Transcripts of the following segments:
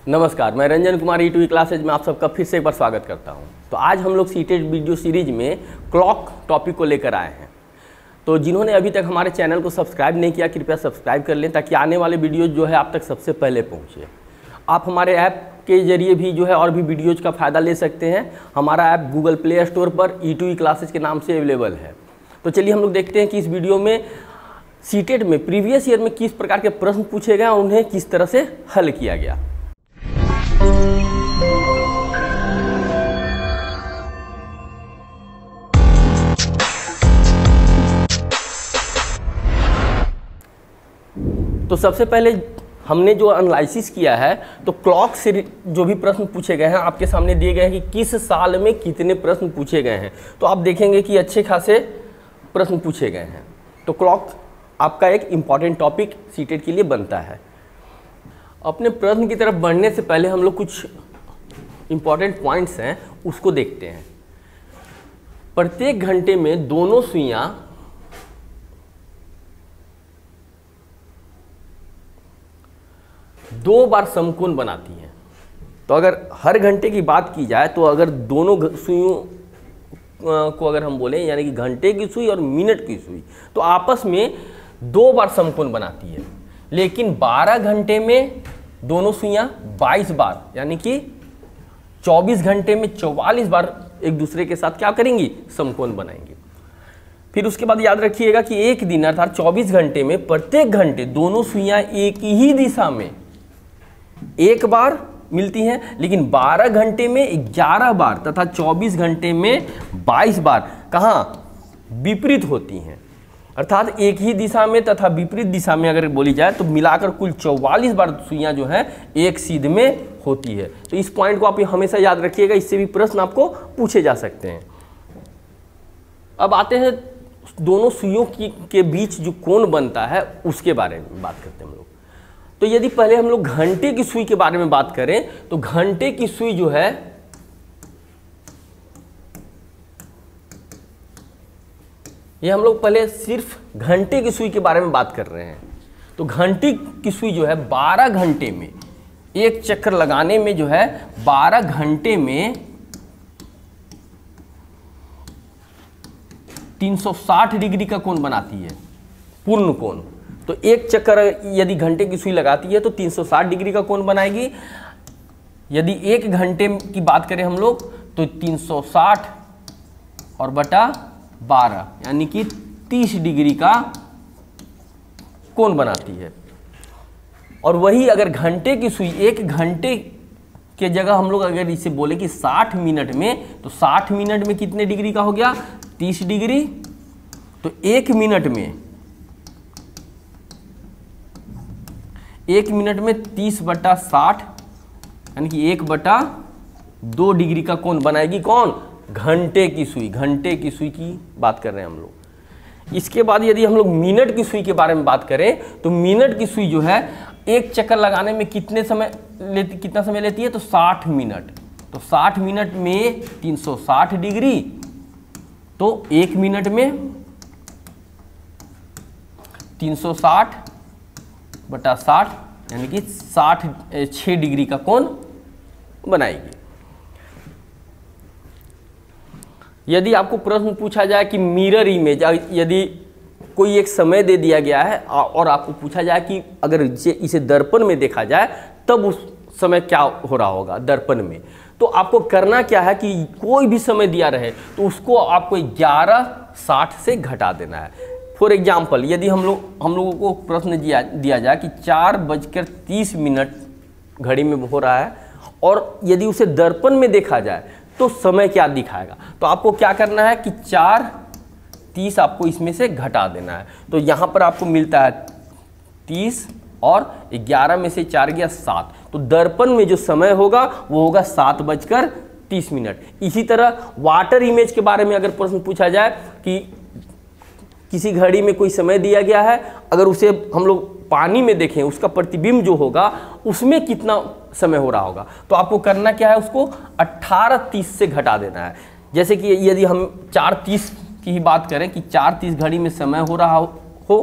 नमस्कार, मैं रंजन कुमार ई2ई क्लासेज में आप सबका फिर से एक बार स्वागत करता हूं। तो आज हम लोग सीटेड वीडियो सीरीज में क्लॉक टॉपिक को लेकर आए हैं। तो जिन्होंने अभी तक हमारे चैनल को सब्सक्राइब नहीं किया, कृपया सब्सक्राइब कर लें ताकि आने वाले वीडियोज जो है आप तक सबसे पहले पहुँचे। आप हमारे ऐप के जरिए भी जो है और भी वीडियोज़ का फ़ायदा ले सकते हैं। हमारा ऐप गूगल प्ले स्टोर पर ई2ई क्लासेज के नाम से अवेलेबल है। तो चलिए हम लोग देखते हैं कि इस वीडियो में सीटेड में प्रीवियस ईयर में किस प्रकार के प्रश्न पूछे गए और उन्हें किस तरह से हल किया गया। तो सबसे पहले हमने जो एनालिसिस किया है, तो क्लॉक से जो भी प्रश्न पूछे गए हैं आपके सामने दिए गए हैं कि किस साल में कितने प्रश्न पूछे गए हैं। तो आप देखेंगे कि अच्छे खासे प्रश्न पूछे गए हैं। तो क्लॉक आपका एक इम्पॉर्टेंट टॉपिक सीटेड के लिए बनता है। अपने प्रश्न की तरफ बढ़ने से पहले हम लोग कुछ इम्पॉर्टेंट पॉइंट्स हैं उसको देखते हैं। प्रत्येक घंटे में दोनों सुइयां दो बार समकोण बनाती हैं। तो अगर हर घंटे की बात की जाए तो अगर दोनों सुइयों को अगर हम बोलें, यानी कि घंटे की सुई और मिनट की सुई, तो आपस में दो बार समकोण बनाती है। लेकिन 12 घंटे में दोनों सुइयां 22 बार, यानी कि 24 घंटे में 44 बार एक दूसरे के साथ क्या करेंगी, समकोण बनाएंगी। फिर उसके बाद याद रखिएगा कि एक दिन अर्थात 24 घंटे में प्रत्येक घंटे दोनों सुइयां एक ही दिशा में एक बार मिलती हैं, लेकिन 12 घंटे में 11 बार तथा 24 घंटे में 22 बार कहाँ विपरीत होती हैं। अर्थात एक ही दिशा में तथा विपरीत दिशा में अगर बोली जाए तो मिलाकर कुल 44 बार सुइयां जो है एक सीध में होती है। तो इस पॉइंट को आप हमेशा याद रखिएगा, इससे भी प्रश्न आपको पूछे जा सकते हैं। अब आते हैं दोनों सुइयों के बीच जो कोण बनता है उसके बारे में बात करते हैं हम लोग। तो यदि पहले हम लोग घंटे की सुई के बारे में बात करें तो घंटे की सुई जो है ये हम लोग पहले सिर्फ घंटे की सुई के बारे में बात कर रहे हैं। तो घंटे की सुई जो है 12 घंटे में एक चक्कर लगाने में जो है 12 घंटे में 360 डिग्री का कोण बनाती है, पूर्ण कोण। तो एक चक्कर यदि घंटे की सुई लगाती है तो 360 डिग्री का कोण बनाएगी। यदि एक घंटे की बात करें हम लोग तो 360 और बटा 12 यानी कि 30 डिग्री का कोण बनाती है। और वही अगर घंटे की सुई एक घंटे के जगह हम लोग अगर इसे बोले कि 60 मिनट में, तो 60 मिनट में कितने डिग्री का हो गया, 30 डिग्री। तो एक मिनट में 30 बटा 60 यानी कि 1/2 डिग्री का कोण बनाएगी। कौन? घंटे की सुई। घंटे की सुई की बात कर रहे हैं हम लोग। इसके बाद यदि हम लोग मिनट की सुई के बारे में बात करें तो मिनट की सुई जो है एक चक्कर लगाने में कितना समय लेती है, तो 60 मिनट। तो 60 मिनट में 360 डिग्री, तो एक मिनट में 360 बटा 60 यानी कि 6 डिग्री का कोण बनाएगी। यदि आपको प्रश्न पूछा जाए कि मिरर इमेज, यदि कोई एक समय दे दिया गया है और आपको पूछा जाए कि अगर इसे दर्पण में देखा जाए तब उस समय क्या हो रहा होगा दर्पण में, तो आपको करना क्या है कि कोई भी समय दिया रहे तो उसको आपको 11:60 से घटा देना है। फॉर एग्जाम्पल यदि हम लोगों को प्रश्न दिया जाए कि 4:30 घड़ी में हो रहा है और यदि उसे दर्पण में देखा जाए तो समय क्या दिखाएगा, तो आपको क्या करना है कि 4:30 आपको इसमें से घटा देना है। तो यहाँ पर आपको मिलता है 30 और 11 में से 4 गया 7। तो दर्पण में जो समय होगा वो होगा 7:30। इसी तरह वाटर इमेज के बारे में अगर प्रश्न पूछा जाए कि किसी घड़ी में कोई समय दिया गया है, अगर उसे हम लोग पानी में देखें उसका प्रतिबिंब जो होगा उसमें कितना समय हो रहा होगा, तो आपको करना क्या है, उसको 18:30 से घटा देना है। जैसे कि यदि हम 4:30 की ही बात करें कि 4:30 घड़ी में समय हो रहा हो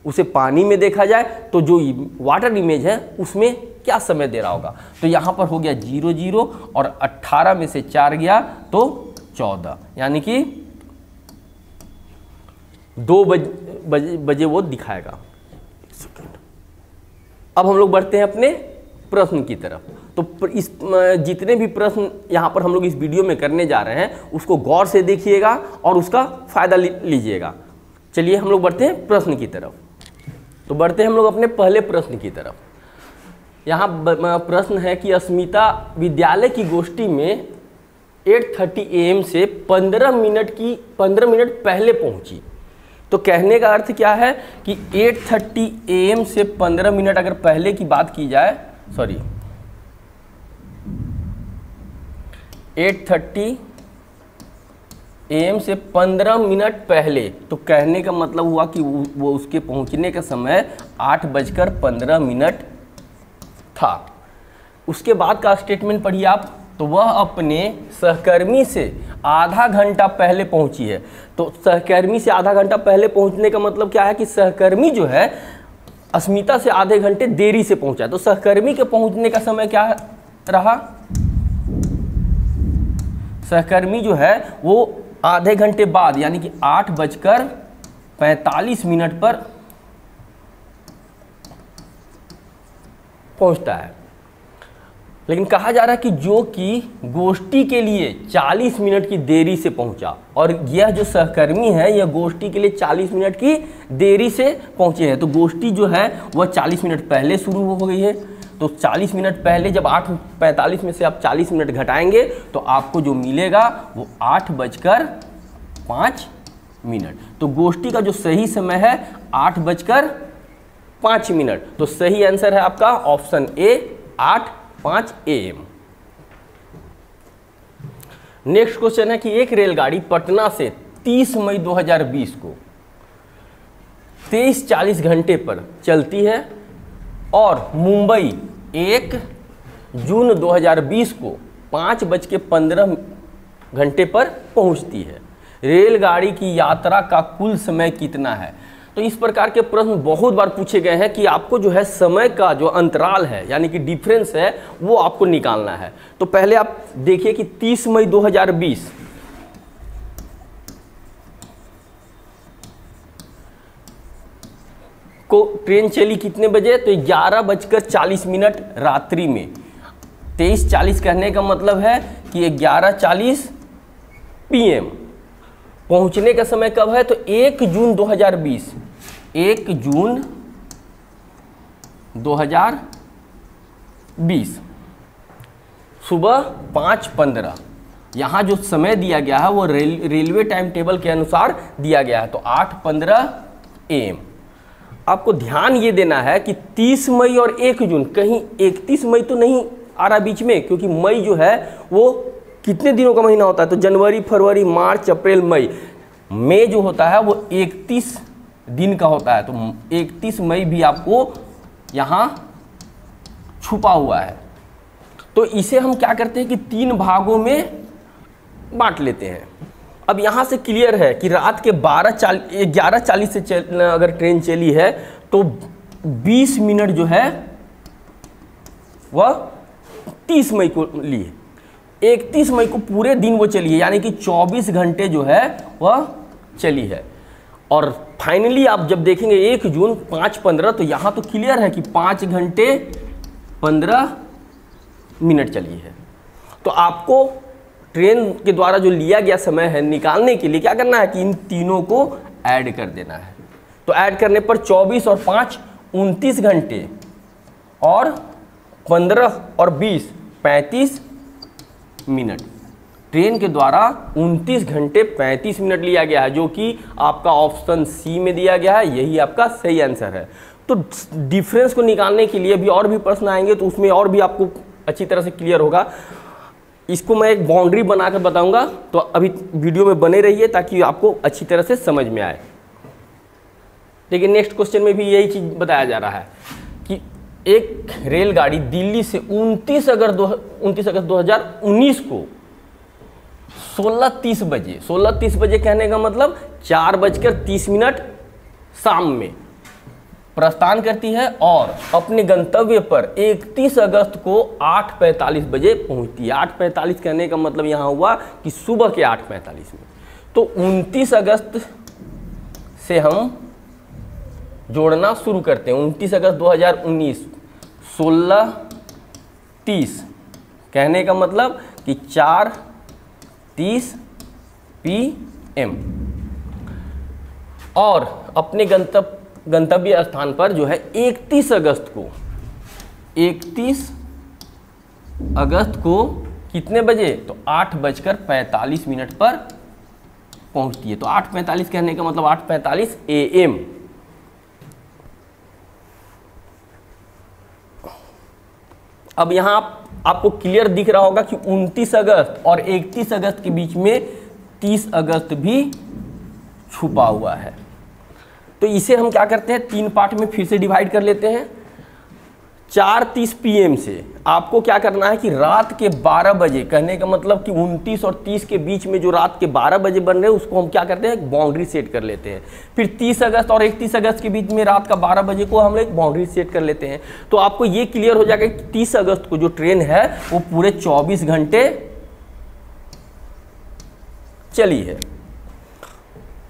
उसे पानी में देखा जाए तो जो वाटर इमेज है उसमें क्या समय दे रहा होगा। तो यहाँ पर हो गया 0 0 और 18 में से 4 गया तो 14, यानी कि 2 बजे वो दिखाएगा। अब हम लोग बढ़ते हैं अपने प्रश्न की तरफ। तो इस जितने भी प्रश्न यहाँ पर हम लोग इस वीडियो में करने जा रहे हैं उसको गौर से देखिएगा और उसका फ़ायदा लीजिएगा। चलिए हम लोग बढ़ते हैं प्रश्न की तरफ। तो बढ़ते हैं हम लोग अपने पहले प्रश्न की तरफ। यहाँ प्रश्न है कि अस्मिता विद्यालय की गोष्ठी में 8:30 AM से 15 मिनट पहले पहुँची। तो कहने का अर्थ क्या है कि 8:30 AM से 15 मिनट अगर पहले की बात की जाए, 8:30 AM से 15 मिनट पहले, तो कहने का मतलब हुआ कि वो उसके पहुंचने का समय 8:15 था। उसके बाद का स्टेटमेंट पढ़िए आप, तो वह अपने सहकर्मी से आधा घंटा पहले पहुंची है। तो सहकर्मी से आधा घंटा पहले पहुंचने का मतलब क्या है कि सहकर्मी जो है अस्मिता से आधे घंटे देरी से पहुंचा। तो सहकर्मी के पहुंचने का समय क्या रहा, सहकर्मी जो है वो आधे घंटे बाद यानी कि 8:45 पर पहुंचता है। लेकिन कहा जा रहा है कि जो कि गोष्ठी के लिए 40 मिनट की देरी से पहुंचा, और यह जो सहकर्मी है यह गोष्ठी के लिए 40 मिनट की देरी से पहुंचे हैं। तो गोष्ठी जो है वह 40 मिनट पहले शुरू हो गई है। तो 40 मिनट पहले जब 8:45 में से आप 40 मिनट घटाएंगे तो आपको जो मिलेगा वो 8:05। तो गोष्ठी का जो सही समय है 8:05। तो सही आंसर है आपका option A 8:05 AM। Next question है कि एक रेलगाड़ी पटना से 30 मई 2020 को 23:40 घंटे पर चलती है और मुंबई 1 जून 2020 को 5:15 पर पहुंचती है। रेलगाड़ी की यात्रा का कुल समय कितना है। तो इस प्रकार के प्रश्न बहुत बार पूछे गए हैं कि आपको जो है समय का जो अंतराल है यानी कि डिफरेंस है वो आपको निकालना है। तो पहले आप देखिए कि 30 मई 2020 को ट्रेन चली कितने बजे, तो 11:40 रात्रि में। 23:40 कहने का मतलब है कि 11:40 PM। पहुंचने का समय कब है, तो 1 जून 2020, 1 जून 2020 सुबह 5:15। यहाँ जो समय दिया गया है वो रेलवे टाइम टेबल के अनुसार दिया गया है, तो 8:15 AM। आपको ध्यान ये देना है कि 30 मई और 1 जून, कहीं 31 मई तो नहीं आ रहा बीच में, क्योंकि मई जो है वो कितने दिनों का महीना होता है, तो जनवरी, फरवरी, मार्च, अप्रैल, मई जो होता है वो 31 दिन का होता है। तो 31 मई भी आपको यहाँ छुपा हुआ है। तो इसे हम क्या करते हैं कि 3 भागों में बांट लेते हैं। अब यहाँ से क्लियर है कि रात के 11:40 से अगर ट्रेन चली है तो 20 मिनट जो है वह 30 मई को लिए, 31 मई को पूरे दिन वो चली है, यानी कि 24 घंटे जो है वह चली है। और फाइनली आप जब देखेंगे 1 जून 5:15, तो यहाँ तो क्लियर है कि 5 घंटे 15 मिनट चली है। तो आपको ट्रेन के द्वारा जो लिया गया समय है निकालने के लिए क्या करना है कि इन तीनों को ऐड कर देना है। तो ऐड करने पर 24 और 5 29 घंटे, और 15 और 20 35 मिनट। ट्रेन के द्वारा 29 घंटे 35 मिनट लिया गया है, जो कि आपका ऑप्शन सी में दिया गया है। यही आपका सही आंसर है। तो डिफरेंस को निकालने के लिए भी और भी प्रश्न आएंगे, तो उसमें और भी आपको अच्छी तरह से क्लियर होगा। इसको मैं एक बाउंड्री बनाकर बताऊंगा, तो अभी वीडियो में बने रहिए ताकि आपको अच्छी तरह से समझ में आए। लेकिन नेक्स्ट क्वेश्चन में भी यही चीज़ बताया जा रहा है कि एक रेलगाड़ी दिल्ली से 29 अगस्त 2019 को 16:30 बजे, 16:30 बजे कहने का मतलब 4:30 शाम में प्रस्थान करती है और अपने गंतव्य पर 31 अगस्त को 8:45 बजे पहुंचती है। 8:45 कहने का मतलब यहाँ हुआ कि सुबह के 8:45 में। तो 29 अगस्त से हम जोड़ना शुरू करते हैं। 29 अगस्त 2019 16:30 कहने का मतलब कि 4:30 PM और अपने गंतव्य स्थान पर जो है 31 अगस्त को कितने बजे, तो 8:45 पर पहुंचती है। तो 8:45 कहने का मतलब 8:45 AM। अब यहां आपको क्लियर दिख रहा होगा कि 29 अगस्त और 31 अगस्त के बीच में 30 अगस्त भी छुपा हुआ है। तो इसे हम क्या करते हैं, 3 पार्ट में फिर से डिवाइड कर लेते हैं। 4:30 PM से आपको क्या करना है कि रात के 12 बजे, कहने का मतलब कि 29 और 30 के बीच में जो रात के 12 बजे बन रहे हैं उसको हम क्या करते हैं, एक बाउंड्री सेट कर लेते हैं। फिर 30 अगस्त और 31 अगस्त के बीच में रात का 12 बजे को हम एक बाउंड्री सेट कर लेते हैं। तो आपको ये क्लियर हो जाएगा कि 30 अगस्त को जो ट्रेन है वो पूरे 24 घंटे चली है।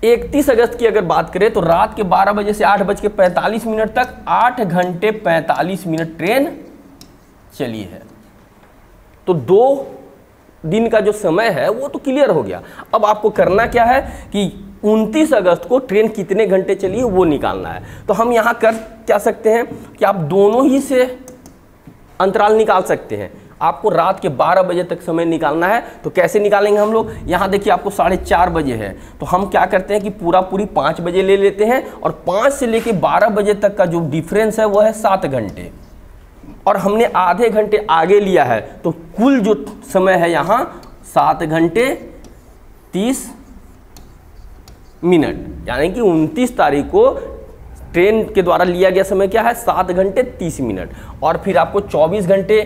31 अगस्त की अगर बात करें तो रात के 12 बजे से 8:45 तक 8 घंटे 45 मिनट ट्रेन चली है। तो 2 दिन का जो समय है वो तो क्लियर हो गया। अब आपको करना क्या है कि 29 अगस्त को ट्रेन कितने घंटे चली है वो निकालना है। तो हम यहाँ कर क्या सकते हैं कि आप दोनों ही से अंतराल निकाल सकते हैं। आपको रात के 12 बजे तक समय निकालना है, तो कैसे निकालेंगे हम लोग, यहाँ देखिए आपको 4:30 बजे है, तो हम क्या करते हैं कि पूरी 5 बजे ले लेते हैं और 5 से लेके 12 बजे तक का जो डिफरेंस है वो है 7 घंटे और हमने आधे घंटे आगे लिया है, तो कुल जो समय है यहाँ 7 घंटे 30 मिनट, यानी कि 29 तारीख को ट्रेन के द्वारा लिया गया समय क्या है, 7 घंटे 30 मिनट। और फिर आपको 24 घंटे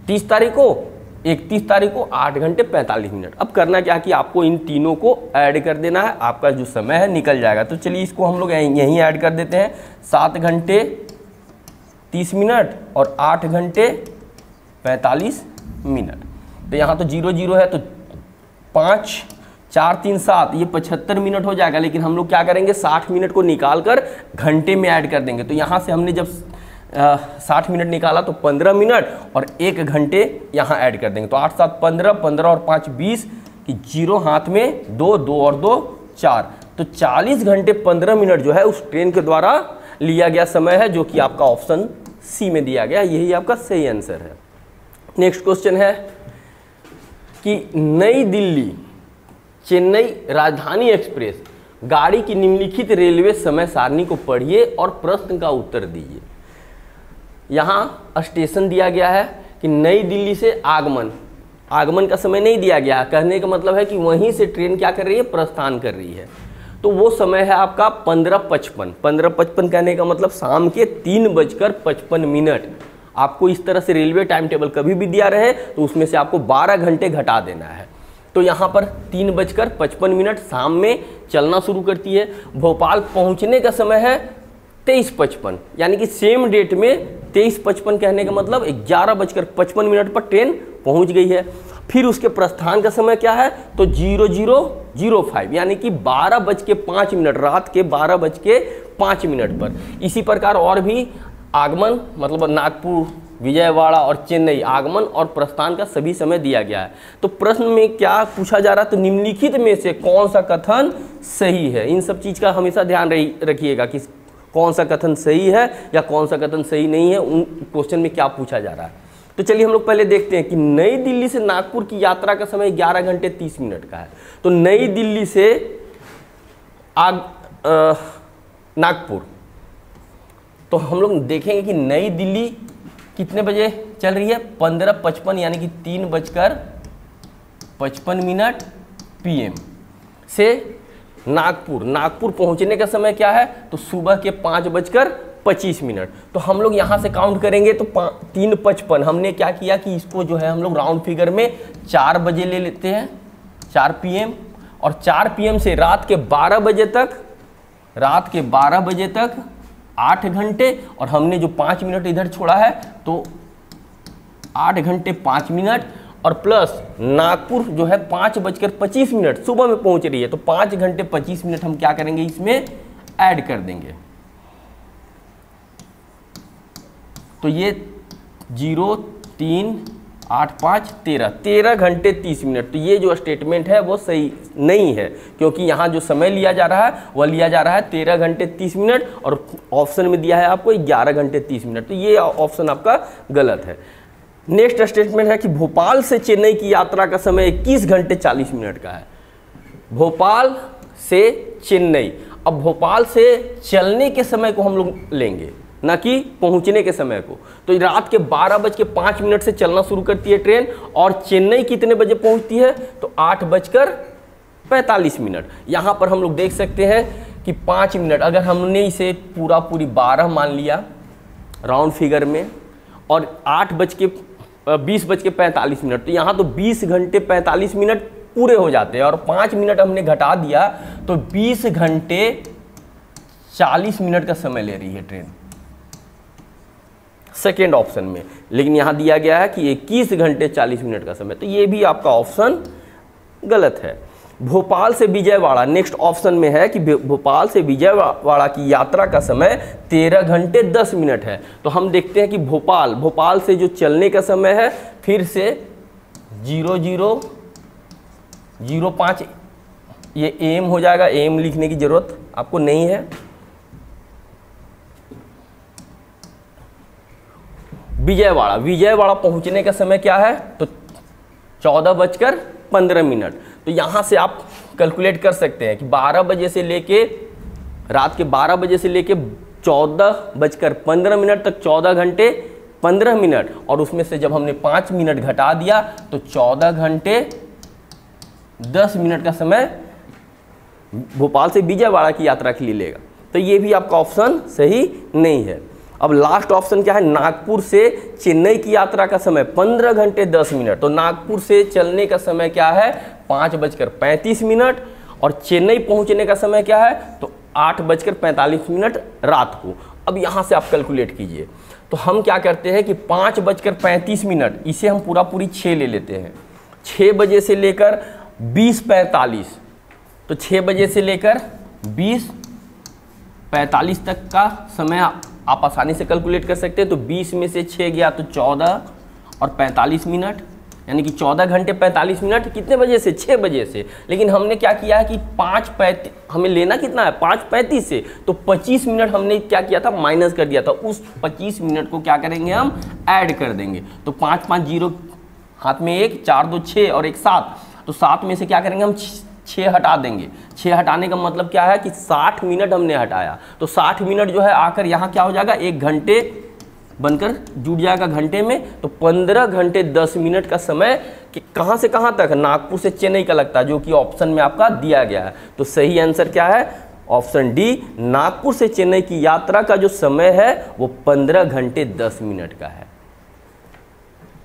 30 तारीख को, 31 तारीख को 8 घंटे 45 मिनट। अब करना क्या कि आपको इन तीनों को ऐड कर देना है, आपका जो समय है निकल जाएगा। तो चलिए इसको हम लोग यहीं ऐड कर देते हैं, 7 घंटे 30 मिनट और 8 घंटे 45 मिनट। तो यहाँ तो 0 0 है, तो 5 4 3 7 ये 75 मिनट हो जाएगा। लेकिन हम लोग क्या करेंगे, 60 मिनट को निकाल कर घंटे में ऐड कर देंगे। तो यहाँ से हमने जब 60 मिनट निकाला तो 15 मिनट और 1 घंटे यहाँ ऐड कर देंगे। तो 8 7 15, 15 और 5 20 कि 0 हाथ में 2, 2 और 2 4, तो 40 घंटे 15 मिनट जो है उस ट्रेन के द्वारा लिया गया समय है, जो कि आपका ऑप्शन सी में दिया गया। यही आपका सही आंसर है। नेक्स्ट क्वेश्चन है कि नई दिल्ली चेन्नई राजधानी एक्सप्रेस गाड़ी की निम्नलिखित रेलवे समय सारणी को पढ़िए और प्रश्न का उत्तर दीजिए। यहाँ स्टेशन दिया गया है कि नई दिल्ली से आगमन का समय नहीं दिया गया, कहने का मतलब है कि वहीं से ट्रेन क्या कर रही है, प्रस्थान कर रही है। तो वो समय है आपका 15:55। 15:55 कहने का मतलब शाम के 3:55। आपको इस तरह से रेलवे टाइम टेबल कभी भी दिया रहे तो उसमें से आपको 12 घंटे घटा देना है। तो यहाँ पर 3:55 शाम में चलना शुरू करती है। भोपाल पहुँचने का समय है 23:55, यानी कि सेम डेट में 23:55 कहने का मतलब 11:55 पर ट्रेन पहुँच गई है। फिर उसके प्रस्थान का समय क्या है, तो 00:05, यानी कि 12:05, रात के 12:05 पर। इसी प्रकार और भी आगमन मतलब नागपुर, विजयवाड़ा और चेन्नई आगमन और प्रस्थान का सभी समय दिया गया है। तो प्रश्न में क्या पूछा जा रहा है, तो निम्नलिखित में से कौन सा कथन सही है। इन सब चीज़ का हमेशा ध्यान रखिएगा कि कौन सा कथन सही है या कौन सा कथन सही नहीं है, उन क्वेश्चन में क्या पूछा जा रहा है। तो चलिए हम लोग पहले देखते हैं कि नई दिल्ली से नागपुर की यात्रा का समय 11 घंटे 30 मिनट का है। तो नई दिल्ली से नागपुर, तो हम लोग देखेंगे कि नई दिल्ली कितने बजे चल रही है, 15:55, यानी कि 3:55 PM से नागपुर पहुंचने का समय क्या है, तो सुबह के 5:25। तो हम लोग यहाँ से काउंट करेंगे तो 3:55। हमने क्या किया कि इसको जो है हम लोग राउंड फिगर में 4 बजे ले लेते हैं, 4 PM, और 4 PM से रात के 12 बजे तक 8 घंटे, और हमने जो 5 मिनट इधर छोड़ा है तो 8 घंटे 5 मिनट, और प्लस नागपुर जो है 5:25 सुबह में पहुंच रही है, तो 5 घंटे 25 मिनट हम क्या करेंगे इसमें ऐड कर देंगे। तो ये 0 3 8 5 13 घंटे 30 मिनट। तो ये जो स्टेटमेंट है वो सही नहीं है, क्योंकि यहाँ जो समय लिया जा रहा है वह लिया जा रहा है 13 घंटे 30 मिनट, और ऑप्शन में दिया है आपको 11 घंटे 30 मिनट। तो ये ऑप्शन आपका गलत है। नेक्स्ट स्टेटमेंट है कि भोपाल से चेन्नई की यात्रा का समय 21 घंटे 40 मिनट का है। भोपाल से चेन्नई, अब भोपाल से चलने के समय को हम लोग लेंगे, ना कि पहुंचने के समय को। तो रात के 12:05 से चलना शुरू करती है ट्रेन, और चेन्नई कितने बजे पहुंचती है, तो 8:45। यहाँ पर हम लोग देख सकते हैं कि 5 मिनट, अगर हमने इसे पूरी 12 मान लिया राउंड फिगर में, और 20:45, तो यहाँ तो 20 घंटे 45 मिनट पूरे हो जाते हैं, और 5 मिनट हमने घटा दिया तो 20 घंटे 40 मिनट का समय ले रही है ट्रेन सेकेंड ऑप्शन में। लेकिन यहाँ दिया गया है कि 21 घंटे 40 मिनट का समय, तो ये भी आपका ऑप्शन गलत है। भोपाल से विजयवाड़ा नेक्स्ट ऑप्शन में है कि भोपाल से विजयवाड़ा की यात्रा का समय 13 घंटे 10 मिनट है। तो हम देखते हैं कि भोपाल से जो चलने का समय है, फिर से 0005, ये एम हो जाएगा, एम लिखने की जरूरत आपको नहीं है। विजयवाड़ा पहुंचने का समय क्या है, तो 14:15। तो यहाँ से आप कैलकुलेट कर सकते हैं कि 12 बजे से लेके रात के 12 बजे से लेके 14:15 तक 14 घंटे 15 मिनट, और उसमें से जब हमने 5 मिनट घटा दिया तो 14 घंटे 10 मिनट का समय भोपाल से विजयवाड़ा की यात्रा के लिए लेगा। तो ये भी आपका ऑप्शन सही नहीं है। अब लास्ट ऑप्शन क्या है, नागपुर से चेन्नई की यात्रा का समय 15 घंटे 10 मिनट। तो नागपुर से चलने का समय क्या है, 5:35, और चेन्नई पहुंचने का समय क्या है, तो 8:45 रात को। अब यहाँ से आप कैलकुलेट कीजिए। तो हम क्या करते हैं कि 5:35, इसे हम पूरी 6 ले लेते हैं। 6 बजे से लेकर 20:45, तो 6 बजे से लेकर 20:45 तक का समय आप आसानी से कैलकुलेट कर सकते हैं। तो 20 में से 6 गया तो 14 और 45 मिनट, यानी कि 14 घंटे 45 मिनट कितने बजे से, 6 बजे से। लेकिन हमने क्या किया है कि 5:35 हमें लेना कितना है, 5:35 से, तो 25 मिनट हमने क्या किया था, माइनस कर दिया था। उस 25 मिनट को क्या करेंगे, हम ऐड कर देंगे। तो 5 5 0 हाथ में 1, 4 2 6 और 1 7, तो 7 में से क्या करेंगे, हम 6 हटा देंगे। 6 हटाने का मतलब क्या है कि 60 मिनट हमने हटाया। तो 60 मिनट जो है आकर यहाँ क्या हो जाएगा, 1 घंटे बनकर जुड़ जाएगा घंटे में। तो 15 घंटे 10 मिनट का समय कि कहाँ से कहाँ तक, नागपुर से चेन्नई का लगता है, जो कि ऑप्शन में आपका दिया गया है। तो सही आंसर क्या है, ऑप्शन डी, नागपुर से चेन्नई की यात्रा का जो समय है वो 15 घंटे 10 मिनट का है।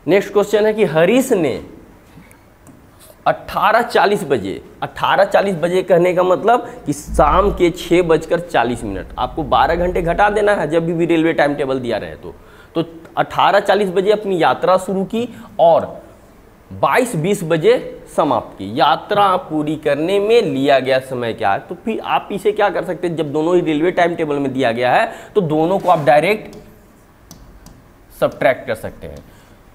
नेक्स्ट क्वेश्चन है कि हरीश ने 18:40 बजे कहने का मतलब कि शाम के 6:40, आपको 12 घंटे घटा देना है जब भी रेलवे टाइम टेबल दिया रहे तो 18:40 बजे अपनी यात्रा शुरू की और 22:20 बजे समाप्त की। यात्रा पूरी करने में लिया गया समय क्या है, तो फिर आप इसे क्या कर सकते हैं, जब दोनों ही रेलवे टाइम टेबल में दिया गया है तो दोनों को आप डायरेक्ट सब्ट्रैक्ट कर सकते हैं।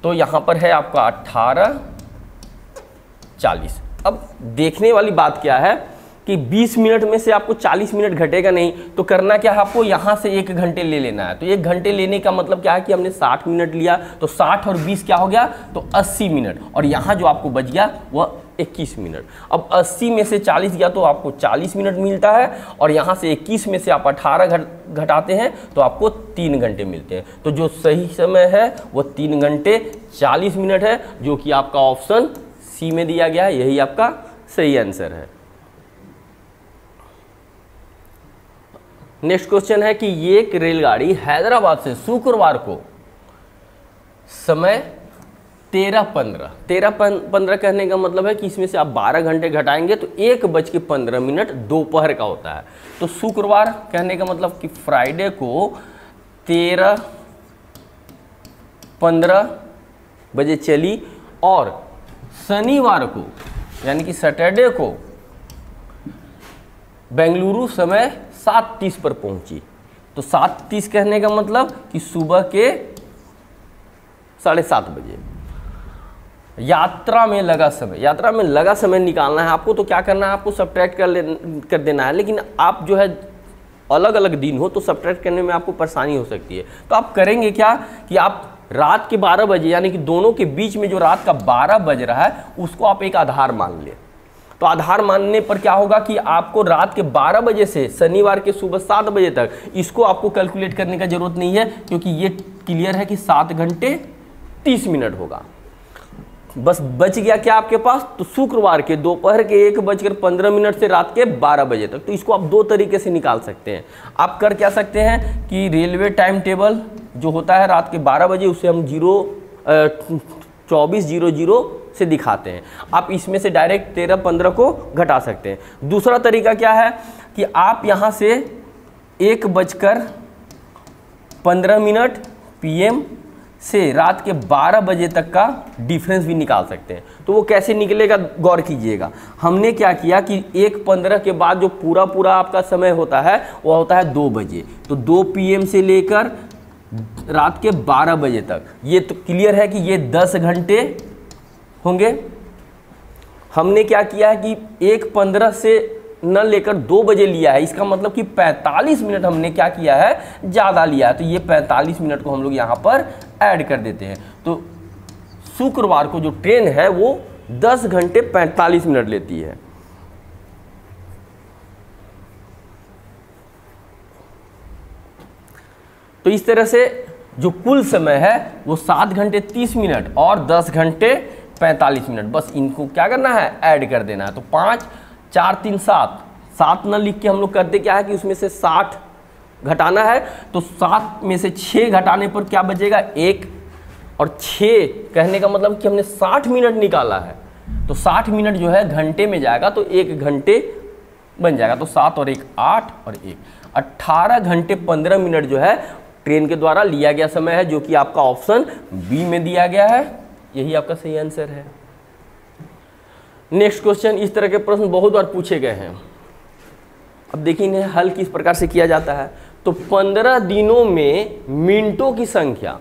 तो यहाँ पर है आपका 18:40। अब देखने वाली बात क्या है कि 20 मिनट में से आपको 40 मिनट घटेगा नहीं, तो करना क्या है, आपको यहाँ से 1 घंटे ले लेना है। तो 1 घंटे लेने का मतलब क्या है कि हमने 60 मिनट लिया, तो 60 और 20 क्या हो गया, तो 80 मिनट, और यहाँ जो आपको बच गया वह 21 मिनट। अब 80 में से 40 गया तो आपको 40 मिनट मिलता है, और यहाँ से 21 में से आप 18 घटाते हैं तो आपको 3 घंटे मिलते हैं। तो जो सही समय है वो 3 घंटे 40 मिनट है, जो कि आपका ऑप्शन सी में दिया गया है, यही आपका सही आंसर है। नेक्स्ट क्वेश्चन है कि एक रेलगाड़ी हैदराबाद से शुक्रवार को समय 13:15 कहने का मतलब है कि इसमें से आप 12 घंटे घटाएंगे तो 1:15 दोपहर का होता है। तो शुक्रवार कहने का मतलब कि फ्राइडे को 13:15 बजे चली और शनिवार को यानी कि सैटरडे को बेंगलुरु समय 7:30 पर पहुंची। तो 7:30 कहने का मतलब कि सुबह के 7:30 बजे। यात्रा में लगा समय निकालना है आपको। तो क्या करना है, आपको सब्ट्रैक्ट कर देना है। लेकिन आप जो है अलग अलग दिन हो तो सब्ट्रैक्ट करने में आपको परेशानी हो सकती है। तो आप करेंगे क्या कि आप रात के 12 बजे यानी कि दोनों के बीच में जो रात का 12 बज रहा है उसको आप एक आधार मान लें। तो आधार मानने पर क्या होगा कि आपको रात के 12 बजे से शनिवार के सुबह 7 बजे तक इसको आपको कैलकुलेट करने का जरूरत नहीं है, क्योंकि ये क्लियर है कि 7 घंटे 30 मिनट होगा। बस बच गया क्या आपके पास, तो शुक्रवार के दोपहर के 1:15 से रात के 12 बजे तक। तो इसको आप दो तरीके से निकाल सकते हैं। आप कर क्या सकते हैं कि रेलवे टाइम टेबल जो होता है रात के 12 बजे उसे हम 24:00 से दिखाते हैं। आप इसमें से डायरेक्ट 13:15 को घटा सकते हैं। दूसरा तरीका क्या है कि आप यहाँ से 1:15 PM से रात के 12 बजे तक का डिफरेंस भी निकाल सकते हैं। तो वो कैसे निकलेगा गौर कीजिएगा। हमने क्या किया कि 1:15 के बाद जो पूरा आपका समय होता है वह होता है 2 बजे। तो 2 PM से लेकर रात के 12 बजे तक, ये तो क्लियर है कि ये 10 घंटे होंगे। हमने क्या किया है कि 1:15 से न लेकर 2 बजे लिया है, इसका मतलब कि 45 मिनट हमने क्या किया है, ज़्यादा लिया है। तो ये 45 मिनट को हम लोग यहाँ पर ऐड कर देते हैं। तो शुक्रवार को जो ट्रेन है वो 10 घंटे 45 मिनट लेती है। तो इस तरह से जो कुल समय है वो 7 घंटे 30 मिनट और 10 घंटे 45 मिनट। बस इनको क्या करना है, ऐड कर देना है। तो 5 4 3 7 न लिख के हम लोग करते क्या है कि उसमें से 60 घटाना है। तो 7 में से 6 घटाने पर क्या बचेगा, 1। और 6 कहने का मतलब कि हमने 60 मिनट निकाला है। तो 60 मिनट जो है घंटे में जाएगा तो 1 घंटे बन जाएगा। तो 7 और 1 8 और 1 18 घंटे 15 मिनट जो है ट्रेन के द्वारा लिया गया समय है, जो कि आपका ऑप्शन बी में दिया गया है। यही आपका सही आंसर है। नेक्स्ट क्वेश्चन, इस तरह के प्रश्न बहुत बार पूछे गए हैं। अब देखिए इन्हें हल किस प्रकार से किया जाता है। तो 15 दिनों में मिनटों की संख्या,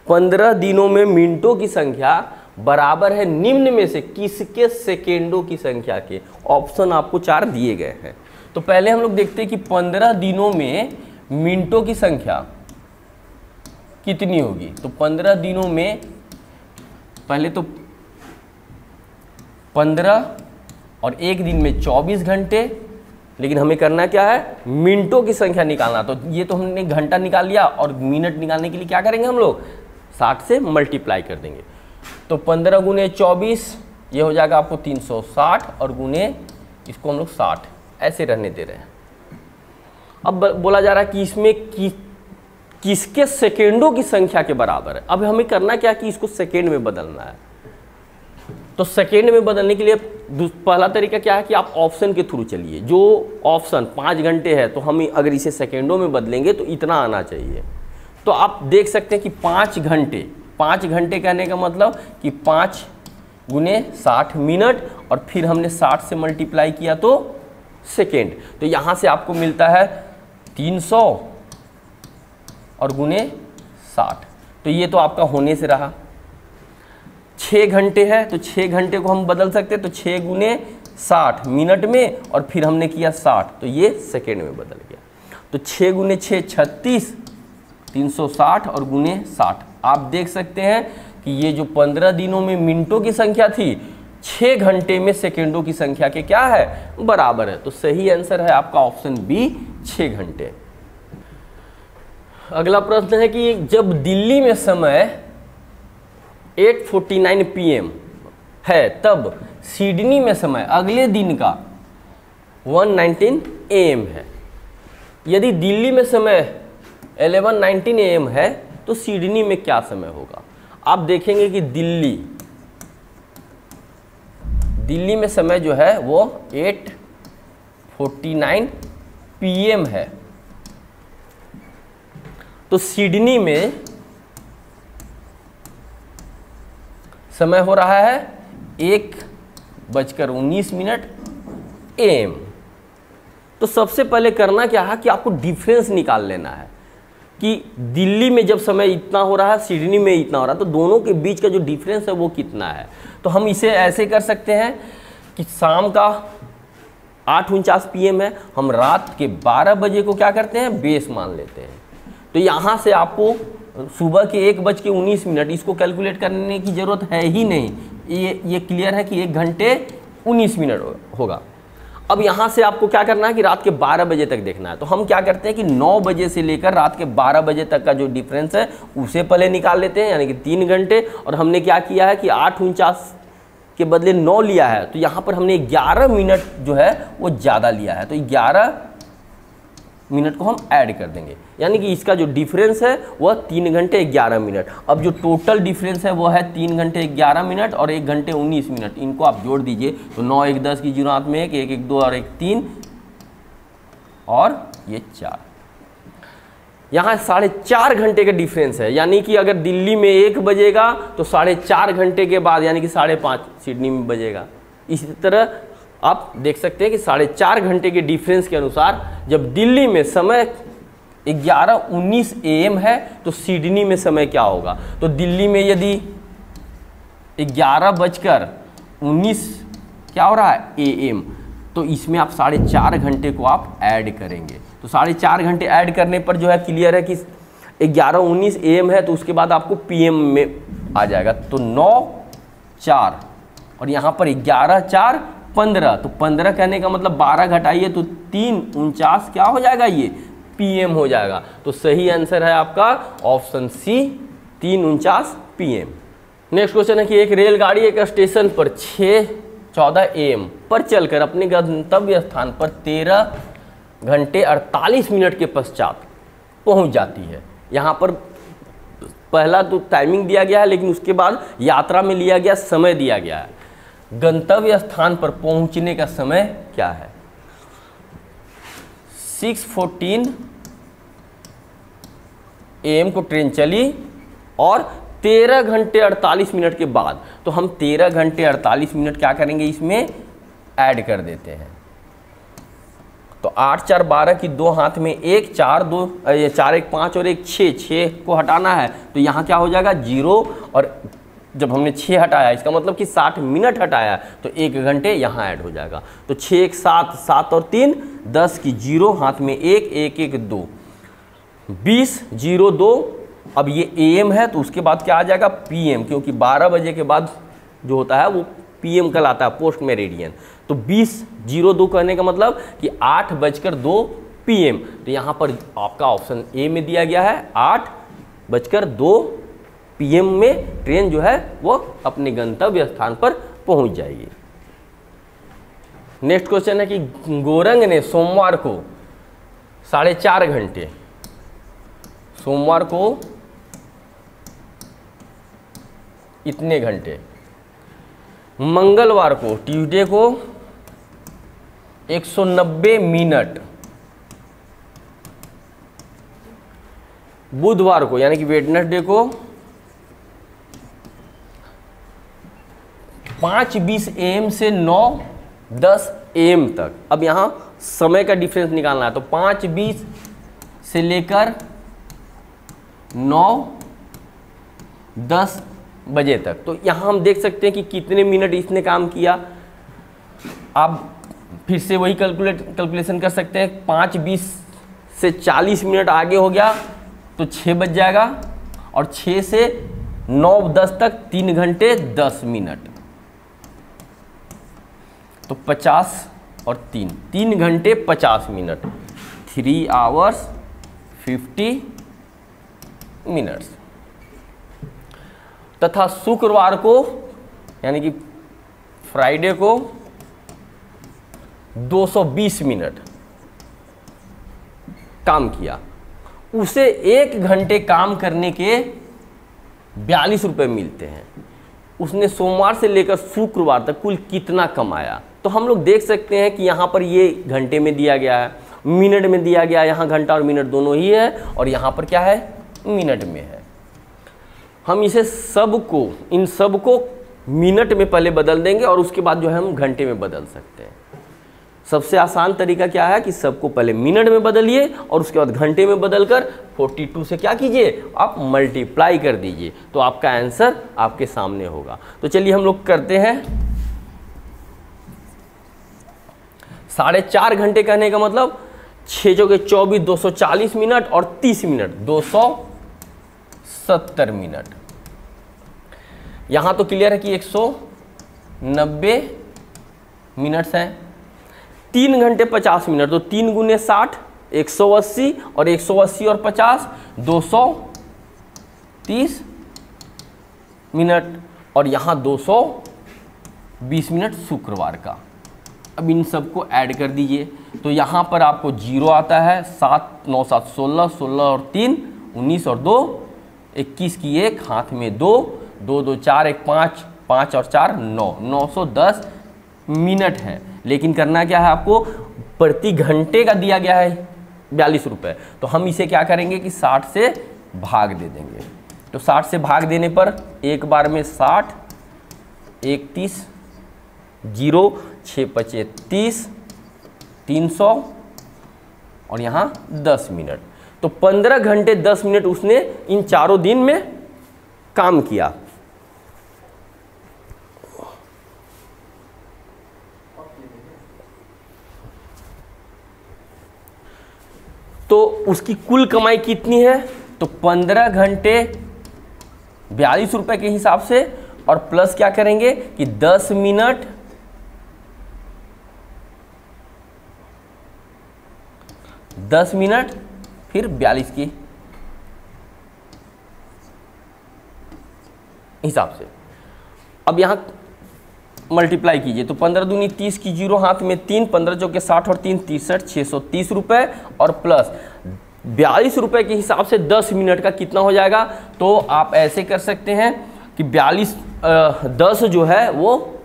15 दिनों में मिनटों की संख्या बराबर है निम्न में से किसके सेकेंडों की संख्या के। ऑप्शन आपको 4 दिए गए हैं। तो पहले हम लोग देखते हैं कि 15 दिनों में मिनटों की संख्या कितनी होगी। तो 15 दिनों में पहले तो 15 और एक दिन में 24 घंटे, लेकिन हमें करना क्या है, मिनटों की संख्या निकालना। तो ये तो हमने घंटा निकाल लिया और मिनट निकालने के लिए क्या करेंगे हम लोग, 60 से मल्टीप्लाई कर देंगे। तो 15 गुने 24 ये हो जाएगा आपको 360 और गुने इसको हम लोग 60 ऐसे रहने दे रहे हैं। अब बोला जा रहा है कि इसमें किसके सेकेंडों की संख्या के बराबर है। अब हमें करना क्या कि इसको सेकेंड में बदलना है। तो सेकेंड में बदलने के लिए पहला तरीका क्या है कि आप ऑप्शन के थ्रू चलिए। जो ऑप्शन 5 घंटे है तो हम अगर इसे सेकेंडों में बदलेंगे तो इतना आना चाहिए। तो आप देख सकते हैं कि 5 घंटे कहने का मतलब कि 5 गुने 60 मिनट और फिर हमने 60 से मल्टीप्लाई किया तो सेकेंड। तो यहाँ से आपको मिलता है 300 और गुने 60। तो ये तो आपका होने से रहा। 6 घंटे है तो 6 घंटे को हम बदल सकते हैं। तो 6 गुने 60 मिनट में और फिर हमने किया 60 तो ये सेकेंड में बदल गया। तो 6 गुने 6 36, 360 और गुने 60। आप देख सकते हैं कि ये जो 15 दिनों में मिनटों की संख्या थी 6 घंटे में सेकेंडों की संख्या के क्या है, बराबर है। तो सही आंसर है आपका ऑप्शन बी 6 घंटे। अगला प्रश्न है कि जब दिल्ली में समय 8:49 PM है तब सिडनी में समय अगले दिन का 1:19 AM है। यदि दिल्ली में समय 11:19 AM है तो सिडनी में क्या समय होगा। आप देखेंगे कि दिल्ली में समय जो है वो 8:49 PM है। तो सिडनी में समय हो रहा है 1:19 AM। तो सबसे पहले करना क्या है कि आपको डिफरेंस निकाल लेना है कि दिल्ली में जब समय इतना हो रहा है, सिडनी में इतना हो रहा है, तो दोनों के बीच का जो डिफरेंस है वो कितना है। तो हम इसे ऐसे कर सकते हैं कि शाम का 8:49 PM है, हम रात के 12 बजे को क्या करते हैं, बेस मान लेते हैं। तो यहाँ से आपको सुबह के 1:19 इसको कैलकुलेट करने की ज़रूरत है ही नहीं, ये क्लियर है कि 1:19 होगा। अब यहाँ से आपको क्या करना है कि रात के 12 बजे तक देखना है। तो हम क्या करते हैं कि 9 बजे से लेकर रात के 12 बजे तक का जो डिफरेंस है उसे पहले निकाल लेते हैं, यानी कि 3 घंटे। और हमने क्या किया है कि 8:49 के बदले 9 लिया है, तो यहाँ पर हमने 11 मिनट जो है वो ज़्यादा लिया है, तो 11 मिनट को हम ऐड कर देंगे, यानी कि इसका जो डिफरेंस है वह 3 घंटे 11 मिनट। अब जो टोटल डिफरेंस है वो है 3 घंटे 11 मिनट और 1:19। इनको आप जोड़ दीजिए तो 9 1 10 की 0 हाथ में 1 1 1 2 और 1 3 और ये 4। यहाँ 4.5 घंटे का डिफरेंस है, यानी कि अगर दिल्ली में 1 बजेगा तो 4.5 घंटे के बाद यानी कि 5:30 सिडनी में बजेगा। इसी तरह आप देख सकते हैं कि 4.5 घंटे के डिफरेंस के अनुसार जब दिल्ली में समय 11:19 AM है तो सिडनी में समय क्या होगा। तो दिल्ली में यदि 11:19 क्या हो रहा है AM, तो इसमें आप 4.5 घंटे को आप ऐड करेंगे। तो 4.5 घंटे ऐड करने पर जो है क्लियर है कि 11:19 AM है, तो उसके बाद आपको PM में आ जाएगा। तो 9 4 और यहाँ पर 11 4 15, तो 15 कहने का मतलब 12 घटाइए तो 3 49 क्या हो जाएगा, ये PM हो जाएगा। तो सही आंसर है आपका option C 3 49 PM। Next question है कि एक रेलगाड़ी एक स्टेशन पर 6:14 AM पर चलकर अपने गंतव्य स्थान पर 13 घंटे 48 मिनट के पश्चात पहुंच जाती है। यहाँ पर पहला तो टाइमिंग दिया गया है, लेकिन उसके बाद यात्रा में लिया गया समय दिया गया है। गंतव्य स्थान पर पहुंचने का समय क्या है। 6:14 AM को ट्रेन चली और 13 घंटे 48 मिनट के बाद, तो हम 13 घंटे 48 मिनट क्या करेंगे, इसमें ऐड कर देते हैं। तो 8 4 12 की 2 हाथ में 1 4 2 4 1 5 और 1 6 को हटाना है, तो यहाँ क्या हो जाएगा 0। और जब हमने 6 हटाया इसका मतलब कि 60 मिनट हटाया, तो 1 घंटे यहाँ ऐड हो जाएगा। तो 6 1 7 7 और 3 10 की 0 हाथ में 1 1 1 2 20 0 2। अब ये AM है तो उसके बाद क्या आ जाएगा PM, क्योंकि 12 बजे के बाद जो होता है वो PM कहलाता है, पोस्ट मेरिडियन। तो 20 0 2 कहने का मतलब कि 8:02 PM। तो यहाँ पर आपका ऑप्शन A में दिया गया है 8:02 PM में ट्रेन जो है वो अपने गंतव्य स्थान पर पहुंच जाएगी। नेक्स्ट क्वेश्चन है कि गोरंग ने सोमवार को 4.5 घंटे, सोमवार को इतने घंटे, मंगलवार को ट्यूसडे को 190 मिनट, बुधवार को यानी कि वेडनेसडे को 5:20 AM से 9:10 AM तक। अब यहाँ समय का डिफरेंस निकालना है, तो 5:20 से लेकर 9:10 बजे तक। तो यहाँ हम देख सकते हैं कि कितने मिनट इसने काम किया। आप फिर से वही कैलकुलेशन कर सकते हैं। 5:20 से 40 मिनट आगे हो गया तो 6 बज जाएगा, और 6 से 9:10 तक 3 घंटे 10 मिनट, तो 50 और 3 घंटे 50 मिनट, 3 hours 50 मिनट्स। तथा शुक्रवार को यानी कि फ्राइडे को 220 मिनट काम किया। उसे 1 घंटे काम करने के 42 रुपये मिलते हैं, उसने सोमवार से लेकर शुक्रवार तक कुल कितना कमाया। तो हम लोग देख सकते हैं कि यहाँ पर ये घंटे में दिया गया है, मिनट में दिया गया है, यहाँ घंटा और मिनट दोनों ही है, और यहाँ पर क्या है, मिनट में है। हम इसे सबको, इन सबको मिनट में पहले बदल देंगे और उसके बाद जो है हम घंटे में बदल सकते हैं। सबसे आसान तरीका क्या है कि सबको पहले मिनट में बदलिए और उसके बाद घंटे में बदलकर 42 से क्या कीजिए, आप मल्टीप्लाई कर दीजिए, तो आपका आंसर आपके सामने होगा। तो चलिए हम लोग करते हैं। 4.5 घंटे कहने का मतलब 6 चौके 24, 240 मिनट और 30 मिनट 270 मिनट। यहाँ तो क्लियर है कि 190 मिनट्स हैं। 3 घंटे 50 मिनट, तो 3 गुने 60 180, और 180 और 50 230 मिनट, और यहाँ 220 मिनट शुक्रवार का। अब इन सबको ऐड कर दीजिए, तो यहाँ पर आपको 0 आता है, 7 9 7 16, 16 और 3 19 और 2 21 की 1 हाथ में 2 2 2 4 1 5 5 और 4 9 910 मिनट है। लेकिन करना क्या है आपको, प्रति घंटे का दिया गया है 42 रुपये, तो हम इसे क्या करेंगे कि 60 से भाग दे देंगे। तो 60 से भाग देने पर एक बार में 60, 1 30, 0 6 5 30, 300 और यहाँ 10 मिनट। तो 15 घंटे 10 मिनट उसने इन चारों दिन में काम किया। तो उसकी कुल कमाई कितनी है, तो 15 घंटे 42 रुपए के हिसाब से, और प्लस क्या करेंगे कि 10 मिनट 10 मिनट फिर 42 की हिसाब से। अब यहां मल्टीप्लाई कीजिए, तो 15 दूनी 30 की 0 हाथ में 3, 15 चौके 60 और 3 63, 630 रुपए, और प्लस 42 रुपए के हिसाब से 10 मिनट का कितना हो जाएगा। तो आप ऐसे कर सकते हैं कि 10 जो है वो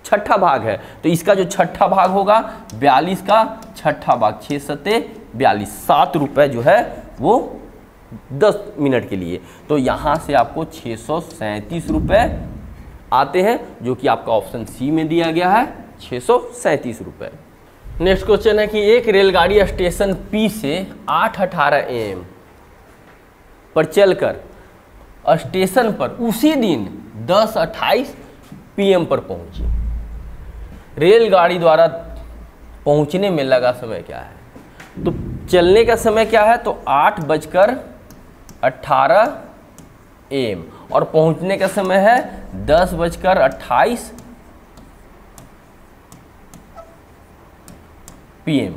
छठा भाग है, तो इसका जो छठा भाग होगा 42 का छठा भाग 6 सत्ते 42, 7 रुपये जो है वो 10 मिनट के लिए। तो यहाँ से आपको 637 रुपये आते हैं, जो कि आपका ऑप्शन सी में दिया गया है, 637 रुपये। नेक्स्ट क्वेश्चन है कि एक रेलगाड़ी स्टेशन पी से 8:18 AM पर चलकर स्टेशन पर उसी दिन 10:28 PM पर पहुंची। रेलगाड़ी द्वारा पहुंचने में लगा समय क्या है, तो चलने का समय क्या है, तो 8:18 AM, और पहुंचने का समय है 10:28 PM।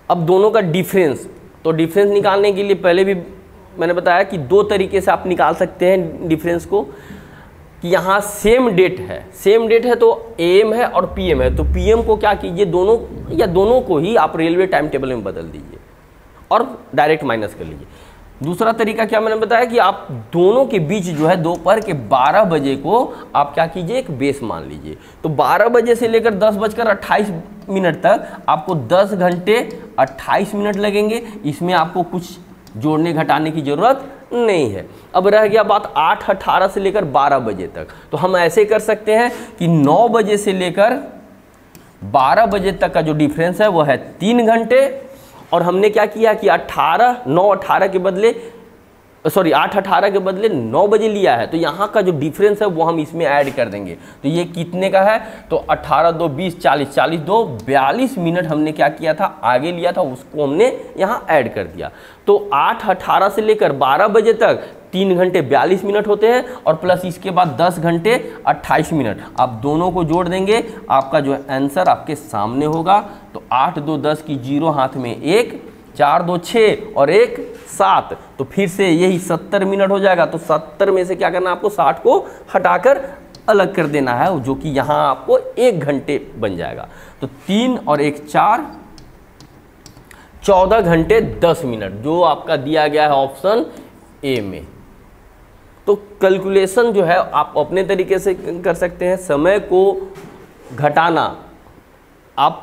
अब दोनों का डिफरेंस, तो डिफरेंस निकालने के लिए पहले भी मैंने बताया कि 2 तरीके से आप निकाल सकते हैं डिफरेंस को, कि यहाँ सेम डेट है तो AM है और PM है, तो PM को क्या कीजिए, दोनों को ही आप रेलवे टाइम टेबल में बदल दीजिए और डायरेक्ट माइनस कर लीजिए। दूसरा तरीका क्या मैंने बताया कि आप दोनों के बीच जो है दोपहर के 12 बजे को आप क्या कीजिए, एक बेस मान लीजिए। तो 12 बजे से लेकर 10:28 तक आपको 10 घंटे 28 मिनट लगेंगे। इसमें आपको कुछ जोड़ने घटाने की जरूरत नहीं है। अब रह गया बात 8:18 से लेकर 12 बजे तक, तो हम ऐसे कर सकते हैं कि 9 बजे से लेकर 12 बजे तक का जो डिफरेंस है वो है 3 घंटे, और हमने क्या किया कि 8:18 के बदले 9 बजे लिया है, तो यहाँ का जो डिफरेंस है वो हम इसमें ऐड कर देंगे। तो ये कितने का है, तो 18 2 20 40 40 2 42 मिनट हमने क्या किया था, आगे लिया था, उसको हमने यहाँ ऐड कर दिया। तो 8:18 से लेकर 12 बजे तक 3 घंटे 42 मिनट होते हैं, और प्लस इसके बाद 10 घंटे 28 मिनट। आप दोनों को जोड़ देंगे, आपका जो आंसर आपके सामने होगा। तो 8 2 10 की 0 हाथ में 1, 4 2 6 और 1 7, तो फिर से यही 70 मिनट हो जाएगा। तो 70 में से क्या करना, आपको 60 को हटाकर अलग कर देना है, जो कि यहाँ आपको 1 घंटे बन जाएगा। तो 3 और 1 4, 14 घंटे 10 मिनट जो आपका दिया गया है ऑप्शन ए में। तो कैलकुलेशन जो है आप अपने तरीके से कर सकते हैं। समय को घटाना, आप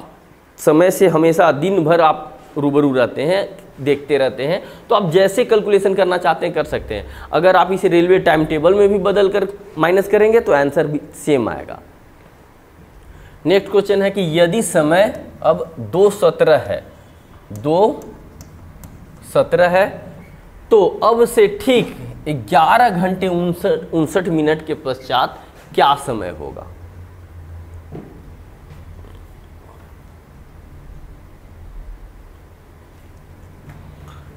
समय से हमेशा दिन भर आप रूबरू रहते हैं, देखते रहते हैं, तो आप जैसे कैलकुलेशन करना चाहते हैं कर सकते हैं। अगर आप इसे रेलवे टाइम टेबल में भी बदल कर माइनस करेंगे तो आंसर भी सेम आएगा। नेक्स्ट क्वेश्चन है कि यदि समय अब 2:17 है, 2:17 है, तो अब से ठीक 11 घंटे 59 मिनट के पश्चात क्या समय होगा?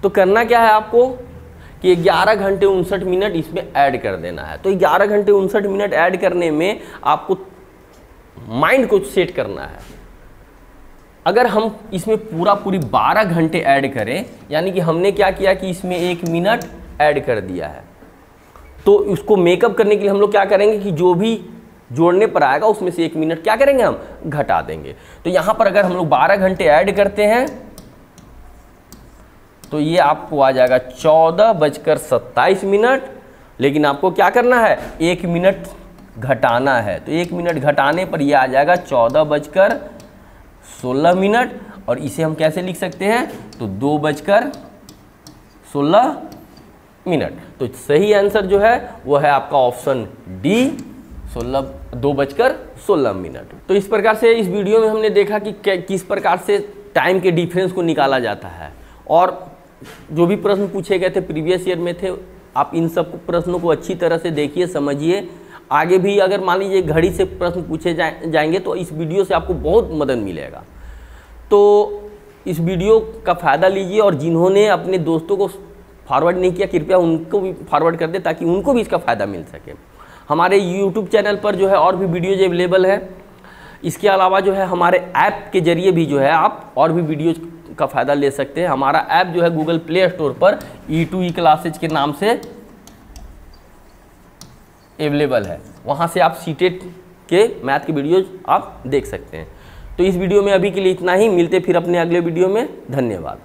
तो करना क्या है आपको कि 11 घंटे 59 मिनट इसमें ऐड कर देना है। तो 11 घंटे 59 मिनट ऐड करने में आपको माइंड को सेट करना है। अगर हम इसमें पूरी 12 घंटे ऐड करें, यानी कि हमने क्या किया कि इसमें 1 मिनट ऐड कर दिया है, तो उसको मेकअप करने के लिए हम लोग क्या करेंगे कि जो भी जोड़ने पर आएगा उसमें से 1 मिनट क्या करेंगे, हम घटा देंगे। तो यहाँ पर अगर हम लोग 12 घंटे ऐड करते हैं तो ये आपको आ जाएगा 14:27, लेकिन आपको क्या करना है, 1 मिनट घटाना है। तो 1 मिनट घटाने पर ये आ जाएगा 14:16, और इसे हम कैसे लिख सकते हैं, तो 2:16। तो सही आंसर जो है वो है आपका ऑप्शन डी, 2:16। तो इस प्रकार से इस वीडियो में हमने देखा कि किस प्रकार से टाइम के डिफरेंस को निकाला जाता है, और जो भी प्रश्न पूछे गए थे प्रीवियस ईयर में थे, आप इन सब प्रश्नों को अच्छी तरह से देखिए, समझिए। आगे भी अगर मान लीजिए घड़ी से प्रश्न पूछे जाएंगे तो इस वीडियो से आपको बहुत मदद मिलेगा। तो इस वीडियो का फ़ायदा लीजिए, और जिन्होंने अपने दोस्तों को फॉरवर्ड नहीं किया कृपया उनको भी फॉरवर्ड कर दे ताकि उनको भी इसका फ़ायदा मिल सके। हमारे यूट्यूब चैनल पर जो है और भी वीडियोज अवेलेबल है। इसके अलावा जो है हमारे ऐप के जरिए भी जो है आप और भी वीडियोज का फ़ायदा ले सकते हैं। हमारा ऐप जो है गूगल प्ले स्टोर पर E2E क्लासेज के नाम से अवेलेबल है, वहाँ से आप सीटेट के मैथ के वीडियोज आप देख सकते हैं। तो इस वीडियो में अभी के लिए इतना ही, मिलते फिर अपने अगले वीडियो में। धन्यवाद।